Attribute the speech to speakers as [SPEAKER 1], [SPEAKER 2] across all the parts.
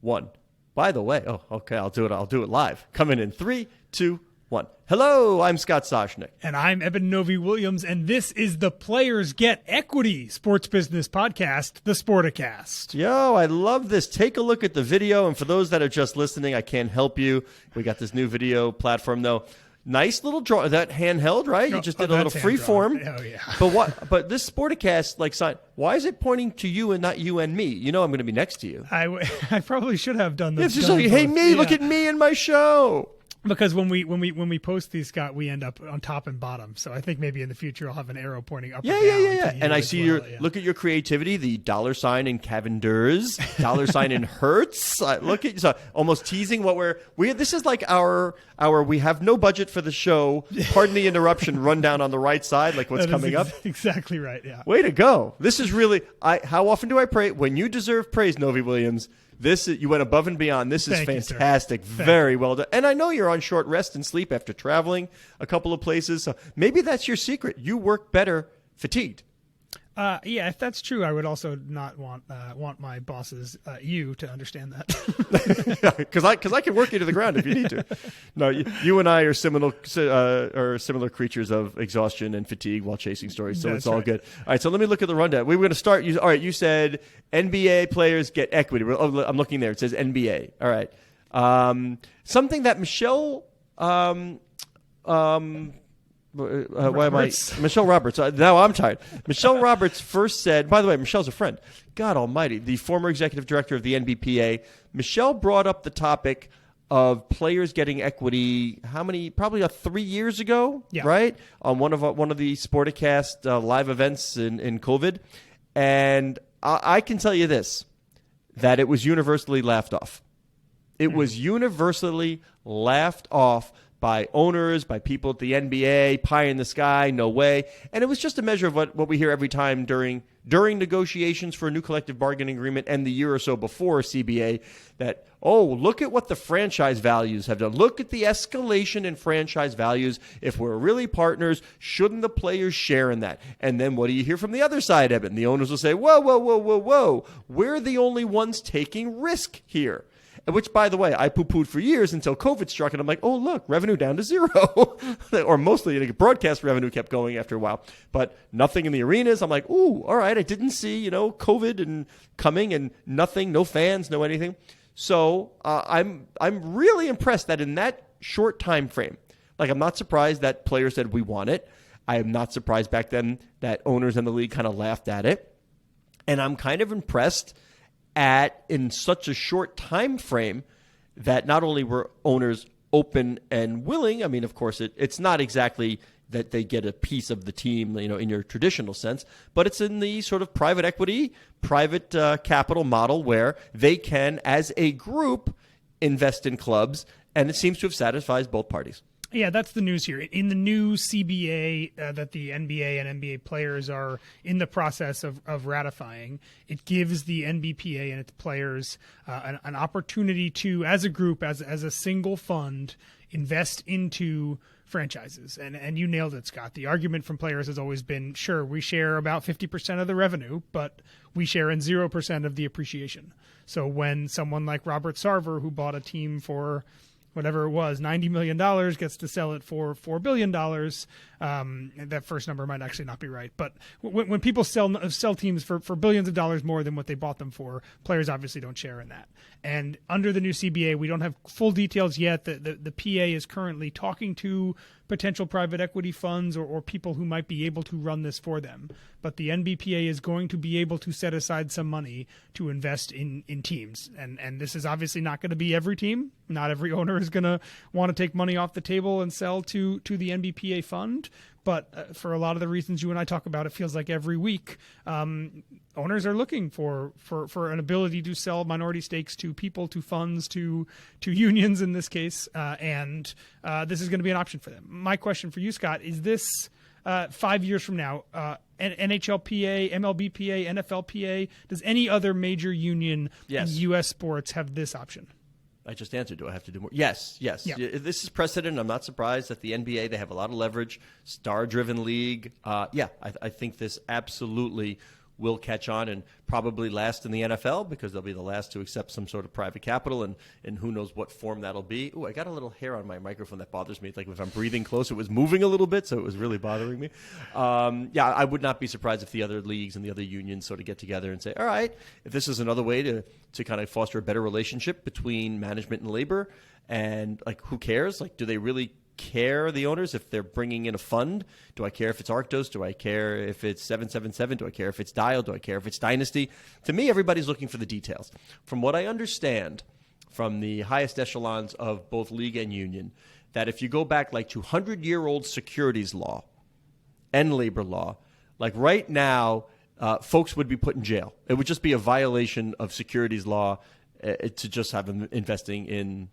[SPEAKER 1] 1. By the way, okay, I'll do it live. Coming in 3, 2, 1. Hello, I'm Scott Soshnick.
[SPEAKER 2] And I'm Eben Novy-Williams, and this is the Players Get Equity sports business podcast, the Sporticast.
[SPEAKER 1] Yo, I love this. Take a look at the video, and for those that are just listening, I can't help you. We got this new video platform, though. Nice little draw. That handheld, right? You just did a little freeform.
[SPEAKER 2] Oh, yeah.
[SPEAKER 1] But this Sporticast sign, why is it pointing to you and not you and me? You know I'm going to be next to you.
[SPEAKER 2] I probably should have done this.
[SPEAKER 1] It's just like, hey, me, look at me and my show.
[SPEAKER 2] Because when we post these, Scott, we end up on top and bottom. So I think maybe in the future I'll have an arrow pointing up.
[SPEAKER 1] Yeah. And I see look at your creativity. The $ in Cavinders, $ in Hertz. Look at almost teasing what we. This is like our we have no budget for the show. Pardon the interruption. Rundown on the right side, like what's coming up.
[SPEAKER 2] Exactly right. Yeah.
[SPEAKER 1] Way to go. This is really. How often do I pray? When you deserve praise, Novy-Williams. You went above and beyond. This is fantastic. Very well done. And I know you're on short rest and sleep after traveling a couple of places. So maybe that's your secret. You work better fatigued.
[SPEAKER 2] Yeah, if that's true, I would also not want my bosses, you, to understand that.
[SPEAKER 1] Because I can work you to the ground if you need to. No, you and I are similar creatures of exhaustion and fatigue while chasing stories, so it's all good. All right, so let me look at the rundown. We were going to start. All right, you said NBA players get equity. I'm looking there. It says NBA. All right. Something that Michelle. Michelle Roberts. Now I'm tired. Michelle Roberts first said, by the way, Michelle's a friend. God almighty. The former executive director of the NBPA. Michelle brought up the topic of players getting equity, probably 3 years ago, right? On one of the Sporticast live events in COVID. And I can tell you this, that it was universally laughed off. It was universally laughed off by owners, by people at the NBA, pie in the sky, no way. And it was just a measure of what we hear every time during negotiations for a new collective bargaining agreement and the year or so before CBA that, look at what the franchise values have done. Look at the escalation in franchise values. If we're really partners, shouldn't the players share in that? And then what do you hear from the other side, Eben? The owners will say, whoa. We're the only ones taking risk here. Which, by the way, I poo-pooed for years until COVID struck, and I'm like, look, revenue down to 0. Or mostly broadcast revenue kept going after a while. But nothing in the arenas. I'm like, all right, I didn't see, COVID and coming and nothing, no fans, no anything. So I'm really impressed that in that short time frame, I'm not surprised that players said we want it. I am not surprised back then that owners in the league kind of laughed at it. And I'm kind of impressed in such a short time frame that not only were owners open and willing, I mean, of course, it's not exactly that they get a piece of the team, in your traditional sense, but it's in the sort of private equity, private capital model where they can, as a group, invest in clubs, and it seems to have satisfied both parties.
[SPEAKER 2] Yeah, that's the news here. In the new CBA that the NBA and NBA players are in the process of ratifying, it gives the NBPA and its players an opportunity to, as a group, as a single fund, invest into franchises. And you nailed it, Scott. The argument from players has always been, sure, we share about 50% of the revenue, but we share in 0% of the appreciation. So when someone like Robert Sarver, who bought a team for whatever it was, $90 million, gets to sell it for $4 billion. That first number might actually not be right. But when people sell teams for billions of dollars more than what they bought them for, players obviously don't share in that. And under the new CBA, we don't have full details yet. The PA is currently talking to potential private equity funds or people who might be able to run this for them. But the NBPA is going to be able to set aside some money to invest in teams. And this is obviously not going to be every team. Not every owner is going to want to take money off the table and sell to the NBPA fund. But for a lot of the reasons you and I talk about, it feels like every week owners are looking for an ability to sell minority stakes to people, to funds, to unions in this case. And this is going to be an option for them. My question for you, Scott, is this 5 years from now, NHLPA, MLBPA, NFLPA, does any other major union in U.S. sports have this option?
[SPEAKER 1] I just answered. Do I have to do more? Yes. Yeah. This is precedent. I'm not surprised that the NBA, they have a lot of leverage, star-driven league. I think this absolutely will catch on and probably last in the NFL because they'll be the last to accept some sort of private capital, and who knows what form that'll be. Ooh, I got a little hair on my microphone that bothers me. It's like if I'm breathing close, it was moving a little bit, so it was really bothering me. Yeah, I would not be surprised if the other leagues and the other unions sort of get together and say, all right, if this is another way to kind of foster a better relationship between management and labor, and like who cares? Like, do they really care, the owners, if they're bringing in a fund? Do I care if it's Arctos? Do I care if it's 777? Do I care if it's Dial? Do I care if it's Dynasty? To me, everybody's looking for the details. From what I understand from the highest echelons of both league and union, that if you go back like to 100-year-old securities law and labor law, like right now, folks would be put in jail. It would just be a violation of securities law to just have them investing in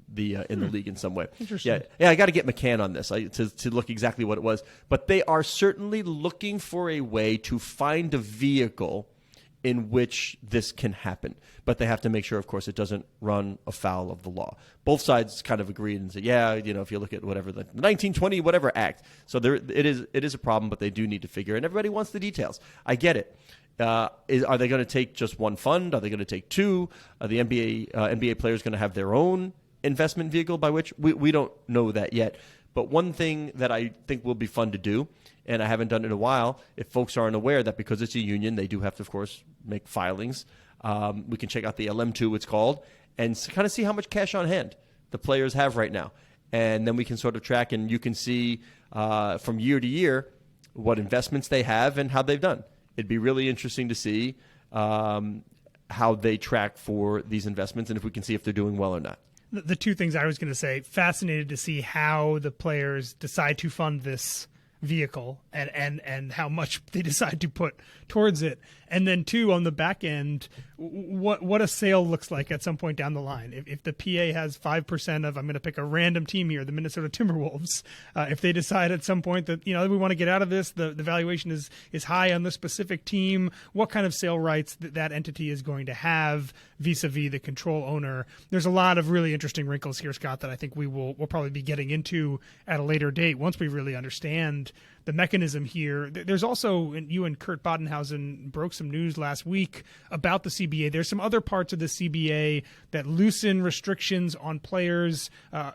[SPEAKER 1] the league in some way.
[SPEAKER 2] Interesting.
[SPEAKER 1] Yeah. I got to get McCann on this to look exactly what it was. But they are certainly looking for a way to find a vehicle in which this can happen. But they have to make sure, of course, it doesn't run afoul of the law. Both sides kind of agreed and said, yeah, if you look at whatever the 1920 whatever act. So it is a problem, but they do need to figure. And everybody wants the details. I get it. Are they going to take just one fund? Are they going to take two? Are the NBA players going to have their own investment vehicle by which? We don't know that yet. But one thing that I think will be fun to do, and I haven't done it in a while, if folks aren't aware that because it's a union, they do have to, of course, make filings. We can check out the LM2, it's called, and kind of see how much cash on hand the players have right now. And then we can sort of track, and you can see from year to year what investments they have and how they've done. It'd be really interesting to see how they track for these investments and if we can see if they're doing well or not.
[SPEAKER 2] The two things I was going to say, fascinated to see how the players decide to fund this vehicle and how much they decide to put towards it. And then two, on the back end, what a sale looks like at some point down the line. If the PA has 5% of, I'm going to pick a random team here, the Minnesota Timberwolves, if they decide at some point that, we want to get out of this, the valuation is high on this specific team, what kind of sale rights that entity is going to have vis-a-vis the control owner. There's a lot of really interesting wrinkles here, Scott, that I think we'll probably be getting into at a later date once we really understand the mechanism here. There's also, you and Kurt Bodenhausen broke some news last week about the CBA. There's some other parts of the CBA that loosen restrictions on players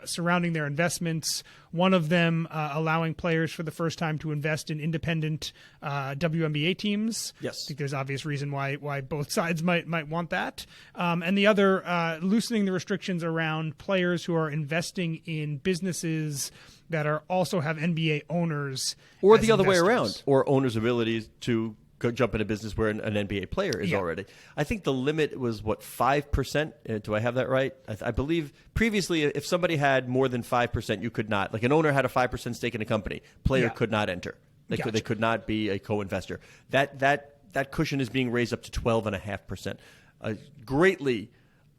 [SPEAKER 2] surrounding their investments. One of them allowing players for the first time to invest in independent WNBA teams.
[SPEAKER 1] Yes.
[SPEAKER 2] I think there's obvious reason why both sides might want that. And the other, loosening the restrictions around players who are investing in businesses that also have NBA owners. Or
[SPEAKER 1] the other way around, or owners' abilities to go jump in a business where an NBA player is already. I think the limit was, 5%? Do I have that right? I believe previously if somebody had more than 5%, you could not. Like an owner had a 5% stake in a company, player could not enter. They could not be a co-investor. That cushion is being raised up to 12.5%, greatly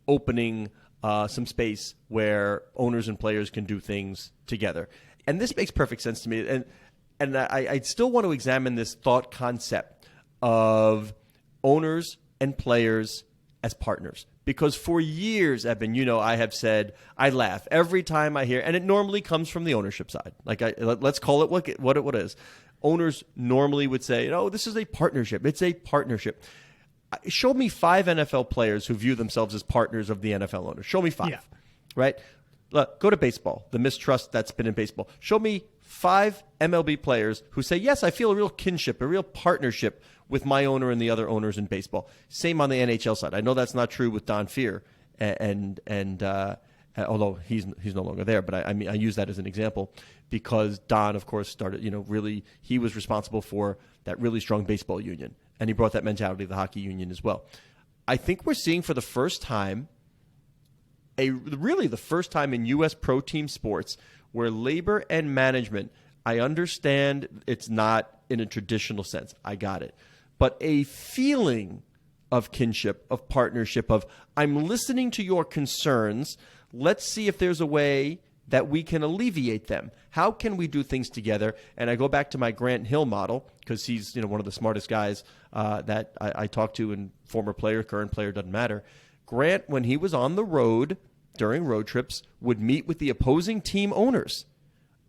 [SPEAKER 1] opening some space where owners and players can do things together. And this makes perfect sense to me. And I still want to examine this thought concept of owners and players as partners. Because for years, Eben, I have said, I laugh every time I hear, and it normally comes from the ownership side. Like, let's call it what it is. Owners normally would say, this is a partnership. It's a partnership. Show me 5 NFL players who view themselves as partners of the NFL owners. Show me 5, right? Look, go to baseball, the mistrust that's been in baseball. Show me 5 MLB players who say, yes, I feel a real kinship, a real partnership with my owner and the other owners in baseball. Same on the NHL side. I know that's not true with Don Fear, and although he's no longer there, but I use that as an example because Don, of course, started, really, he was responsible for that really strong baseball union, and he brought that mentality to the hockey union as well. I think we're seeing for the first time, the first time in U.S. pro team sports where labor and management, I understand it's not in a traditional sense. I got it. But a feeling of kinship, of partnership, of I'm listening to your concerns. Let's see if there's a way that we can alleviate them. How can we do things together? And I go back to my Grant Hill model because he's one of the smartest guys that I talk to, and former player, current player, doesn't matter. Grant, when he was on the road during road trips, would meet with the opposing team owners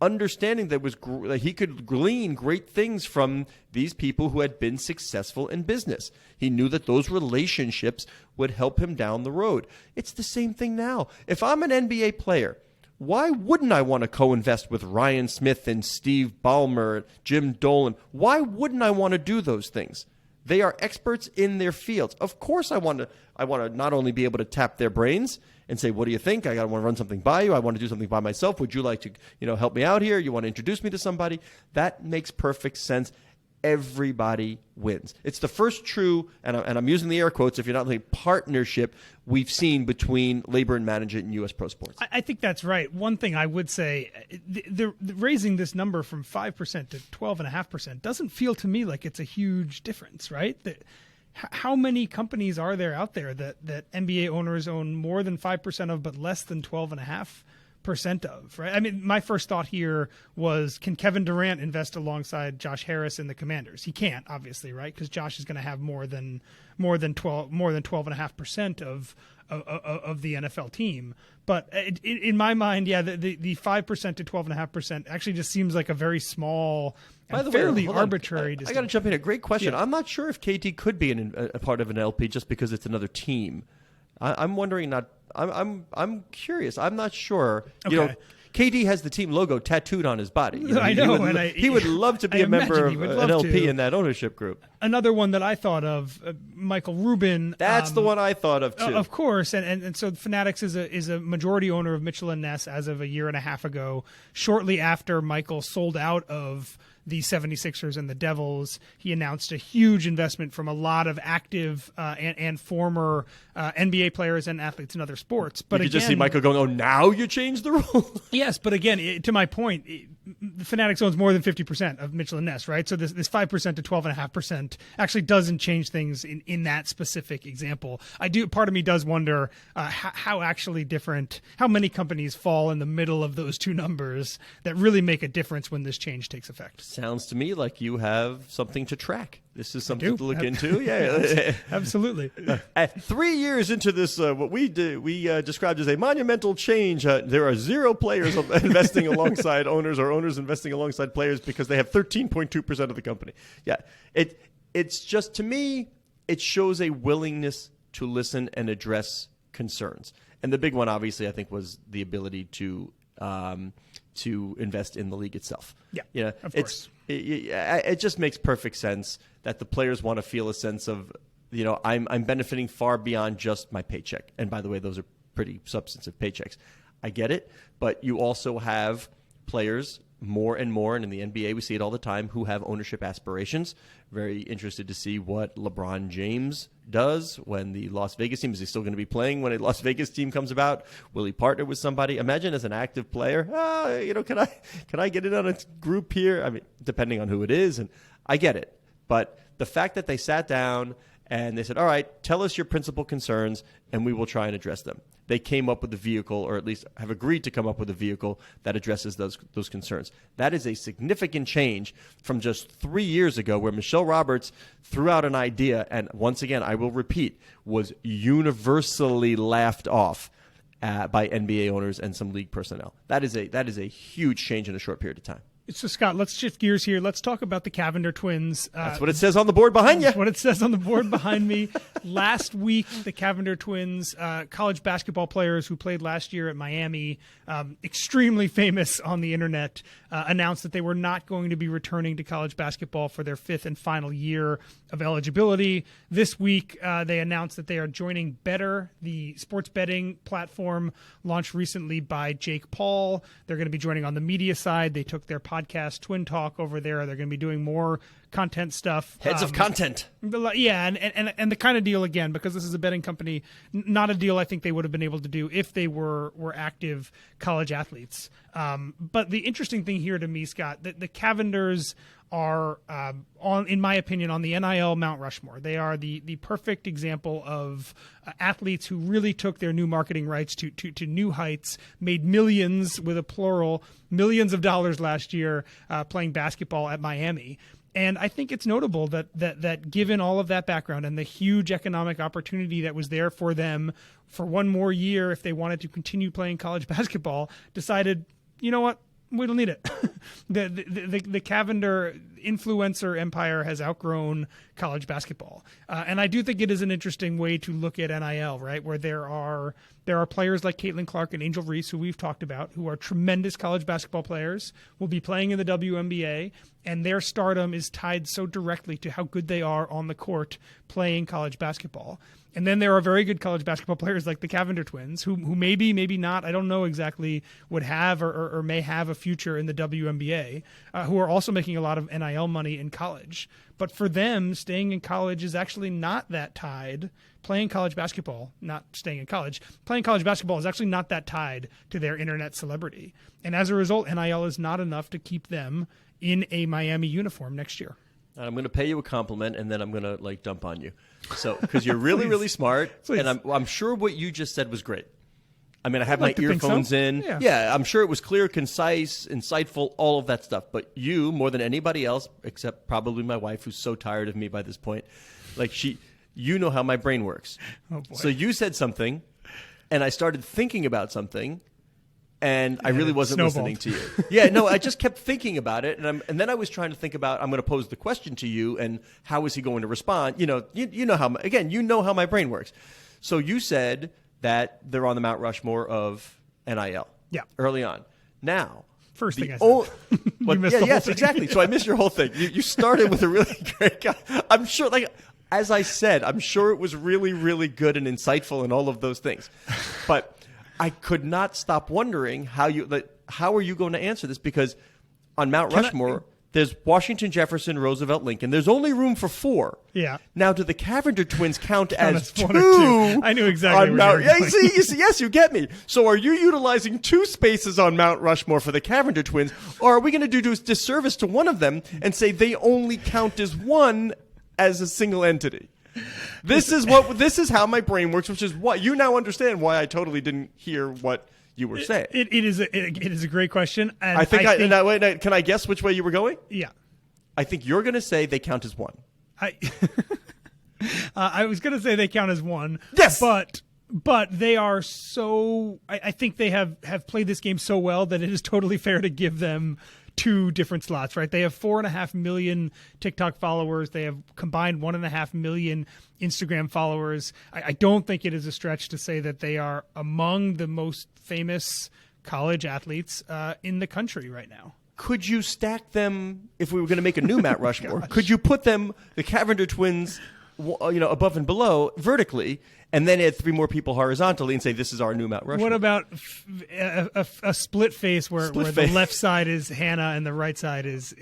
[SPEAKER 1] understanding that that he could glean great things from these people who had been successful in business. He knew that those relationships would help him down the road. It's the same thing now. If I'm an NBA player, why wouldn't I want to co-invest with Ryan Smith and Steve Ballmer, Jim Dolan? Why wouldn't I want to do those things? They are experts in their fields. Of course I want to not only be able to tap their brains and say, what do you think? I want to run something by you. I want to do something by myself. Would you like to, help me out here? You want to introduce me to somebody? That makes perfect sense. Everybody wins. It's the first true, and I'm using the air quotes if you're not like, partnership we've seen between labor and management in U.S. pro sports.
[SPEAKER 2] I think that's right. One thing I would say, the raising this number from 5% to 12.5% doesn't feel to me like it's a huge difference, right? How many companies are there out there that NBA owners own more than 5% of, but less than 12.5% of, right? I mean, my first thought here was, can Kevin Durant invest alongside Josh Harris in the Commanders? He can't, obviously, right? Because Josh is going to have more than 12.5% of the NFL team. But in my mind, yeah, the 5% to 12.5% actually just seems like a very small and fairly arbitrary.
[SPEAKER 1] I got to jump in. A great question.
[SPEAKER 2] Yeah.
[SPEAKER 1] I'm not sure if KD could be a part of an LP just because it's another team. I'm wondering. I'm curious. I'm not sure.
[SPEAKER 2] Okay.
[SPEAKER 1] KD has the team logo tattooed on his body.
[SPEAKER 2] I know.
[SPEAKER 1] He would love to be a member of an LP in that ownership group.
[SPEAKER 2] Another one that I thought of, Michael Rubin.
[SPEAKER 1] That's the one I thought of, too.
[SPEAKER 2] Of course. And so Fanatics is a majority owner of Mitchell & Ness as of a year and a half ago, shortly after Michael sold out of the 76ers and the Devils. He announced a huge investment from a lot of active and former NBA players and athletes in other sports. But
[SPEAKER 1] you could just see Michael going, oh, now you changed the rules?
[SPEAKER 2] Yes, but again, to my point, the Fanatics owns more than 50% of Mitchell & Ness, right? So this 5% to 12.5% actually doesn't change things in that specific example. Part of me does wonder how actually different, how many companies fall in the middle of those two numbers that really make a difference when this change takes effect.
[SPEAKER 1] Sounds to me like you have something to track. This is something to look into. Yeah,
[SPEAKER 2] absolutely.
[SPEAKER 1] 3 years into this, what we described as a monumental change, there are 0 players investing alongside owners, or owners investing alongside players, because they have 13.2% of the company. Yeah, it's just, to me, it shows a willingness to listen and address concerns. And the big one, obviously, I think, was the ability to invest in the league itself.
[SPEAKER 2] Yeah, of course.
[SPEAKER 1] It just makes perfect sense that the players want to feel a sense of, I'm benefiting far beyond just my paycheck. And by the way, those are pretty substantive paychecks. I get it, but you also have players more and more, and in the NBA we see it all the time, who have ownership aspirations. Very interested to see what LeBron James does when the Las Vegas team, is he still going to be playing when a Las Vegas team comes about? Will he partner with somebody? Imagine as an active player, can I get in on a group here? I mean, depending on who it is, and I get it. But the fact that they sat down and they said, all right, tell us your principal concerns, and we will try and address them. They came up with a vehicle, or at least have agreed to come up with a vehicle that addresses those concerns. That is a significant change from just 3 years ago, where Michelle Roberts threw out an idea, and once again, I will repeat, was universally laughed off by NBA owners and some league personnel. That is a huge change in a short period of time.
[SPEAKER 2] So, Scott, let's shift gears here. Let's talk about the Cavinder Twins.
[SPEAKER 1] That's what it says on the board behind you.
[SPEAKER 2] That's what it says on the board behind me. Last week, the Cavinder Twins, college basketball players who played last year at Miami, extremely famous on the internet, announced that they were not going to be returning to college basketball for their 5th and final year of eligibility. This week, they announced that they are joining Better, the sports betting platform launched recently by Jake Paul. They're going to be joining on the media side. They took their podcast Twin Talk over there. They're going to be doing more content stuff.
[SPEAKER 1] Heads of content.
[SPEAKER 2] Yeah, and the kind of deal, again, because this is a betting company, not a deal I think they would have been able to do if they were active college athletes. But the interesting thing here to me, Scott, the Cavinders are, in my opinion, on the NIL Mount Rushmore. They are the perfect example of athletes who really took their new marketing rights to new heights, made millions, with a plural, millions of dollars last year playing basketball at Miami. And I think it's notable that given all of that background and the huge economic opportunity that was there for them for one more year, if they wanted to continue playing college basketball, decided, you know what, We don't need it. the Cavinder influencer empire has outgrown college basketball, and I do think it is an interesting way to look at NIL, right? Where there are players like Caitlin Clark and Angel Reese, who we've talked about, who are tremendous college basketball players, will be playing in the WNBA, and their stardom is tied so directly to how good they are on the court playing college basketball. And then there are very good college basketball players like the Cavinder Twins, who maybe not, I don't know exactly, would have or may have a future in the WNBA, who are also making a lot of NIL money in college. But for them, staying in college is actually not that tied. Playing college basketball, not staying in college, playing college basketball is actually not that tied to their internet celebrity. And as a result, NIL is not enough to keep them in a Miami uniform next year.
[SPEAKER 1] I'm going to pay you a compliment, and then I'm going to dump on you. So, because you're really, really smart,
[SPEAKER 2] Please.
[SPEAKER 1] and I'm sure what you just said was great. I mean, I have
[SPEAKER 2] like
[SPEAKER 1] my earphones in.
[SPEAKER 2] Yeah,
[SPEAKER 1] I'm sure it was clear, concise, insightful, all of that stuff. But you, more than anybody else, except probably my wife, who's so tired of me by this point, you know how my brain works.
[SPEAKER 2] Oh boy.
[SPEAKER 1] So you said something, and I started thinking about something. And I really wasn't listening to you. Yeah, no, I just kept thinking about it, and then I was trying to think about, I'm going to pose the question to you, and how is he going to respond? You know how, again, you know how my brain works. So you said that they're on the Mount Rushmore of NIL.
[SPEAKER 2] Yeah.
[SPEAKER 1] Early on. Now,
[SPEAKER 2] first thing I said.
[SPEAKER 1] You missed the whole thing. Exactly. So I missed your whole thing. You started with a really great guy. I'm sure, as I said, I'm sure it was really, really good and insightful and all of those things. But I could not stop wondering how are you going to answer this? Because on Mount Rushmore, there's Washington, Jefferson, Roosevelt, Lincoln. There's only room for 4.
[SPEAKER 2] Yeah.
[SPEAKER 1] Now, do the Cavinder Twins count as 2?
[SPEAKER 2] 1 or 2. I knew exactly what you were going.
[SPEAKER 1] See, yes, you get me. So are you utilizing 2 spaces on Mount Rushmore for the Cavinder Twins, or are we going to do disservice to one of them and say they only count as 1 as a single entity? This is how my brain works, which is what you now understand why I totally didn't hear what you were saying.
[SPEAKER 2] It is a great question. And
[SPEAKER 1] I think can I guess which way you were going?
[SPEAKER 2] Yeah.
[SPEAKER 1] I think you're going to say they count as 1.
[SPEAKER 2] I was going to say they count as 1.
[SPEAKER 1] Yes.
[SPEAKER 2] But they are so – I think they have played this game so well that it is totally fair to give them 2 different slots, right? They have 4.5 million TikTok followers. They have combined 1.5 million Instagram followers. I don't think it is a stretch to say that they are among the most famous college athletes in the country right now.
[SPEAKER 1] Could you stack them if we were going to make a new Mount Rushmore? Could you put them, the Cavinder Twins, above and below vertically, and then add 3 more people horizontally and say this is our new Mount Rushmore?
[SPEAKER 2] What about a split face where the left side is Hanna and the right side is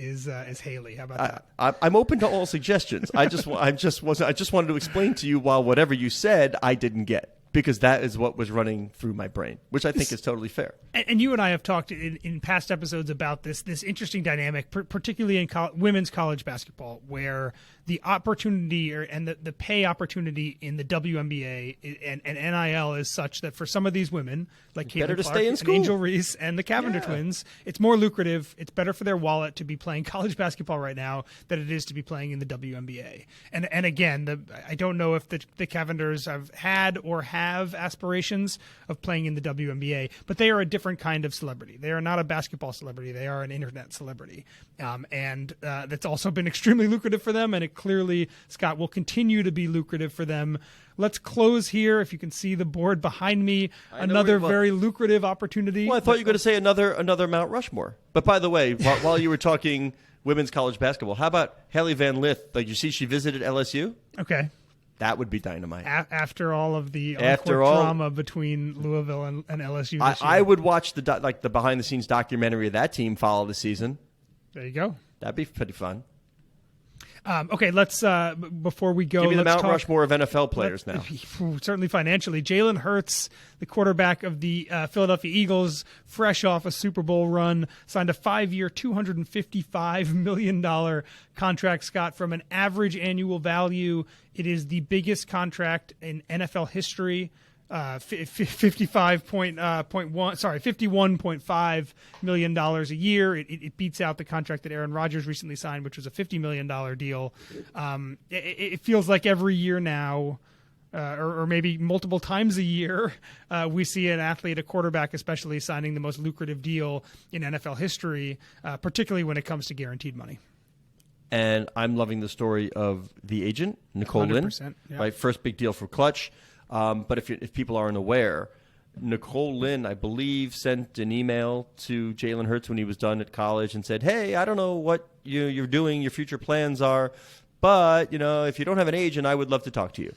[SPEAKER 2] Haley? How about that?
[SPEAKER 1] I'm open to all suggestions. I just wanted to explain to you while whatever you said I didn't get, because that is what was running through my brain, which I think is totally fair.
[SPEAKER 2] And you and I have talked in past episodes about this interesting dynamic, particularly in women's college basketball, where the opportunity and the pay opportunity in the WNBA and NIL is such that for some of these women, like Caitlin Clark and Angel Reese and the Cavinder Twins, it's more lucrative. It's better for their wallet to be playing college basketball right now than it is to be playing in the WNBA. And again, I don't know if the Cavinders have had or have aspirations of playing in the WNBA, but they are a different kind of celebrity. They are not a basketball celebrity. They are an internet celebrity. And that's also been extremely lucrative for them, and it clearly, Scott, will continue to be lucrative for them. Let's close here. If you can see the board behind me, another very lucrative opportunity.
[SPEAKER 1] Well, I thought you were going to say another Mount Rushmore. But by the way, while you were talking women's college basketball, how about Haley Van Lith? Like, you see she visited LSU?
[SPEAKER 2] Okay.
[SPEAKER 1] That would be dynamite.
[SPEAKER 2] After all of the drama between Louisville and LSU this year.
[SPEAKER 1] I would watch the behind-the-scenes documentary of that team follow the season.
[SPEAKER 2] There you go.
[SPEAKER 1] That'd be pretty fun.
[SPEAKER 2] Okay, let's before we go,
[SPEAKER 1] give me the
[SPEAKER 2] let's
[SPEAKER 1] Mount Rushmore of NFL players now.
[SPEAKER 2] Certainly financially, Jalen Hurts, the quarterback of the Philadelphia Eagles, fresh off a Super Bowl run, signed a 5-year, $255 million contract. Scott, from an average annual value, it is the biggest contract in NFL history. $51.5 million a year. It beats out the contract that Aaron Rodgers recently signed, which was a $50 million deal. It feels like every year now, or maybe multiple times a year, we see an athlete, a quarterback especially, signing the most lucrative deal in NFL history, particularly when it comes to guaranteed money.
[SPEAKER 1] And I'm loving the story of the agent, Nicole Lynn.
[SPEAKER 2] Yeah.
[SPEAKER 1] Right, first big deal for Clutch. But if people aren't aware, Nicole Lynn, I believe, sent an email to Jalen Hurts when he was done at college and said, hey, I don't know what you're doing, your future plans are, but if you don't have an agent, I would love to talk to you.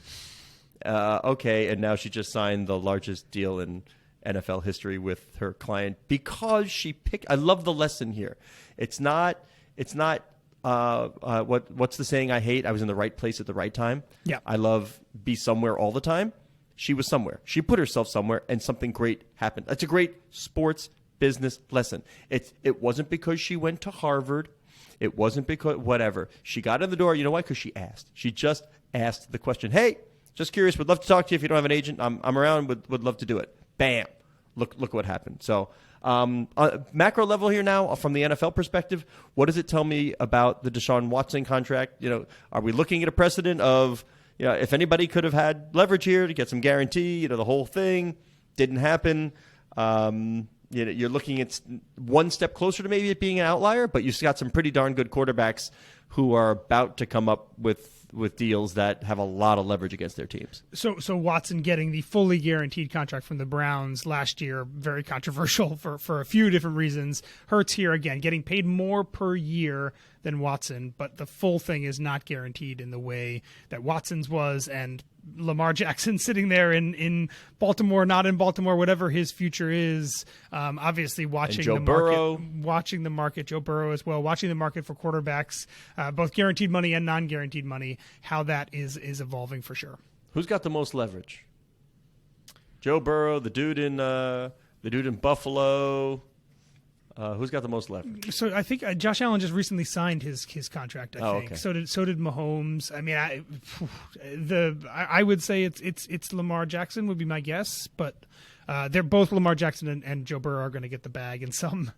[SPEAKER 1] Okay, and now she just signed the largest deal in NFL history with her client because she picked. I love the lesson here. It's not. What's the saying I hate? I was in the right place at the right time.
[SPEAKER 2] Yeah.
[SPEAKER 1] I love be somewhere all the time. She was somewhere. She put herself somewhere, and something great happened. That's a great sports business lesson. It wasn't because she went to Harvard. It wasn't because whatever. She got in the door. You know why? Because she asked. She just asked the question. Hey, just curious. Would love to talk to you. If you don't have an agent, I'm around. Would love to do it. Bam. Look what happened. So macro level here now, from the NFL perspective, what does it tell me about the Deshaun Watson contract? Are we looking at a precedent of if anybody could have had leverage here to get some guarantee, the whole thing didn't happen. You're looking at one step closer to maybe it being an outlier, but you've got some pretty darn good quarterbacks who are about to come up with deals that have a lot of leverage against their teams.
[SPEAKER 2] So Watson getting the fully guaranteed contract from the Browns last year, very controversial for a few different reasons. Hurts here again, getting paid more per year than Watson, but the full thing is not guaranteed in the way that Watson's was, and Lamar Jackson sitting there in Baltimore, not in Baltimore, whatever his future is. Obviously watching
[SPEAKER 1] Joe
[SPEAKER 2] the
[SPEAKER 1] Burrow.
[SPEAKER 2] market, Joe Burrow as well, watching the market for quarterbacks, both guaranteed money and non-guaranteed money, how that is evolving for sure.
[SPEAKER 1] Who's got the most leverage? Joe Burrow, the dude in Buffalo. Who's got the most leverage?
[SPEAKER 2] So I think Josh Allen just recently signed his contract. I think.
[SPEAKER 1] Okay.
[SPEAKER 2] So did Mahomes. I mean, I would say it's Lamar Jackson would be my guess, but they're both Lamar Jackson and Joe Burrow are going to get the bag in some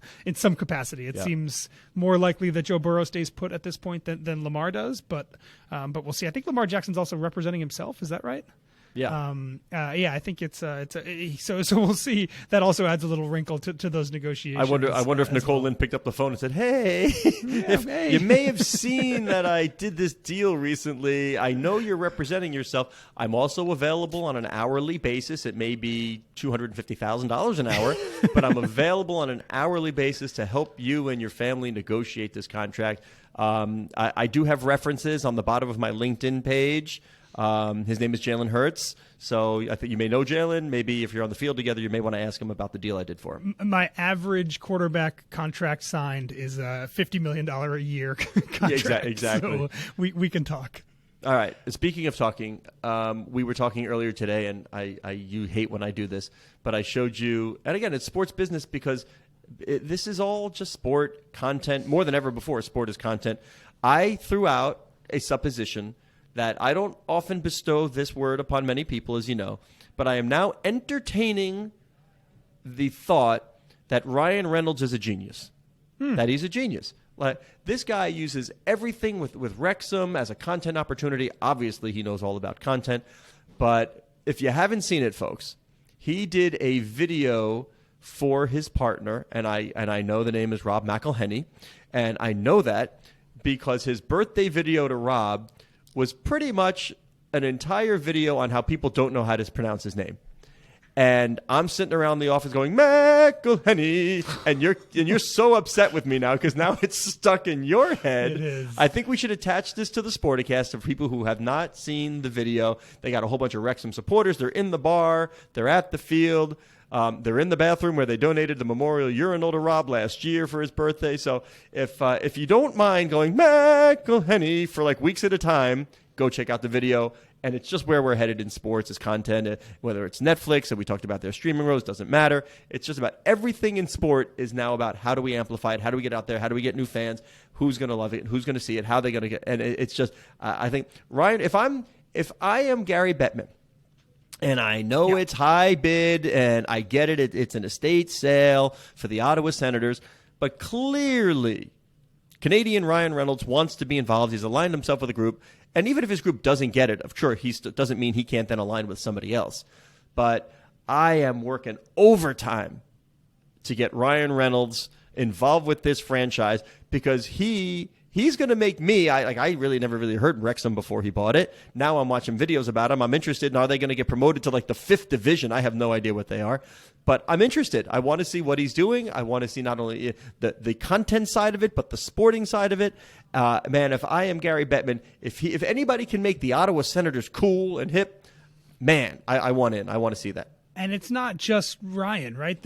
[SPEAKER 2] capacity. It seems more likely that Joe Burrow stays put at this point than Lamar does, but we'll see. I think Lamar Jackson's also representing himself. Is that right?
[SPEAKER 1] Yeah.
[SPEAKER 2] I think so we'll see. That also adds a little wrinkle to those negotiations.
[SPEAKER 1] I wonder if Nicole Lynn picked up the phone and said, "Hey,
[SPEAKER 2] hey.
[SPEAKER 1] You may have seen that I did this deal recently. I know you're representing yourself. I'm also available on an hourly basis. It may be $250,000 an hour, but I'm available on an hourly basis to help you and your family negotiate this contract. I do have references on the bottom of my LinkedIn page." His name is Jalen Hurts, so I think you may know Jalen. Maybe if you're on the field together, you may want to ask him about the deal I did for him.
[SPEAKER 2] My average quarterback contract signed is a $50 million a year contract.
[SPEAKER 1] Yeah, exactly.
[SPEAKER 2] So we can talk.
[SPEAKER 1] All right. Speaking of talking, we were talking earlier today, and you hate when I do this, but I showed you, and again, it's sports business because this is all just sport content. More than ever before, sport is content. I threw out a supposition that I don't often bestow this word upon many people, as you know, but I am now entertaining the thought that Ryan Reynolds is a genius, that he's a genius. Like, this guy uses everything with Wrexham as a content opportunity. Obviously, he knows all about content, but if you haven't seen it, folks, he did a video for his partner, and I know the name is Rob McElhenney, and I know that because his birthday video to Rob was pretty much an entire video on how people don't know how to pronounce his name. And I'm sitting around the office going, McElhenney, and you're so upset with me now because now it's stuck in your head.
[SPEAKER 2] It is.
[SPEAKER 1] I think we should attach this to the Sporticast for people who have not seen the video. They got a whole bunch of Wrexham supporters. They're in the bar. They're at the field. They're in the bathroom where they donated the memorial urinal to Rob last year for his birthday. So if you don't mind going McElhenney for like weeks at a time, go check out the video. And it's just where we're headed in sports as content, whether it's Netflix, and we talked about their streaming roles, doesn't matter. It's just about everything in sport is now about how do we amplify it, how do we get out there, how do we get new fans, who's going to love it, who's going to see it, how they're going to get. And it's just, I think, Ryan, if I am Gary Bettman, and I know it's high bid, and I get it, it's an estate sale for the Ottawa Senators, but clearly Canadian Ryan Reynolds wants to be involved. He's aligned himself with a group, And even if his group doesn't get it, sure, doesn't mean he can't then align with somebody else. But I am working overtime to get Ryan Reynolds involved with this franchise because he's going to make me. I really never really heard Wrexham before he bought it. Now I'm watching videos about him. I'm interested in, are they going to get promoted to like the 5th division? I have no idea what they are, but I'm interested. I want to see what he's doing. I want to see not only the content side of it, but the sporting side of it. Man, if I am Gary Bettman, if anybody can make the Ottawa Senators cool and hip, man, I want in. I want to see that.
[SPEAKER 2] And it's not just Ryan, right?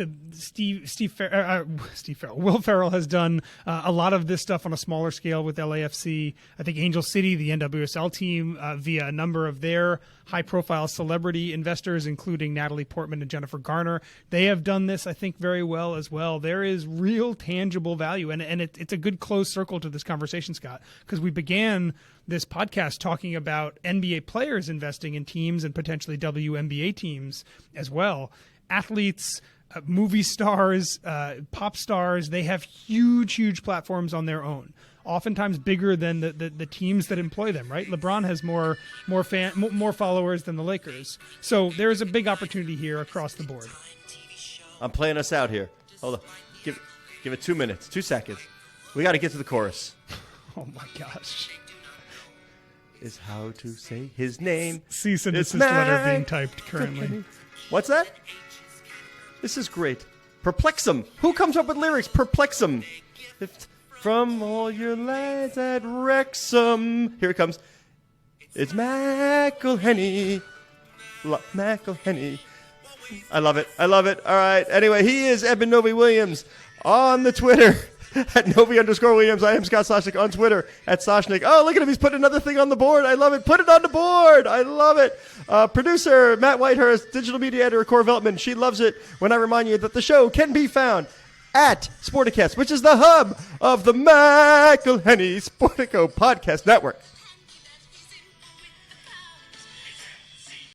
[SPEAKER 2] Will Ferrell has done a lot of this stuff on a smaller scale with LAFC. I think Angel City, the NWSL team, via a number of their high-profile celebrity investors, including Natalie Portman and Jennifer Garner. They have done this, I think, very well as well. There is real tangible value, and it's a good closed circle to this conversation, Scott, because we began this podcast talking about NBA players investing in teams and potentially WNBA teams as well. Athletes, movie stars, pop stars, they have huge platforms on their own, oftentimes bigger than the teams that employ them, right? LeBron has more followers than the Lakers. So there is a big opportunity here across the board.
[SPEAKER 1] I'm playing us out here. Hold on. Give it 2 minutes, 2 seconds. We got to get to the chorus.
[SPEAKER 2] Oh, my gosh.
[SPEAKER 1] Is how to say his name.
[SPEAKER 2] Cease and desist letter being typed currently.
[SPEAKER 1] What's that? This is great. Perplexum. Who comes up with lyrics? Perplexum. From all your lads at Wrexham. Here it comes. It's McElhenney. McElhenney. I love it. All right. Anyway, he is Eben Novy-Williams on the Twitter. At Novy_Williams. I am Scott Soshnick on Twitter at Soshnick. Oh, look at him. He's putting another thing on the board. I love it. Put it on the board. I love it. Producer Matt Whitehurst, digital media editor Core Veltman. She loves it when I remind you that the show can be found at Sporticast, which is the hub of the McElhenney Sportico Podcast Network.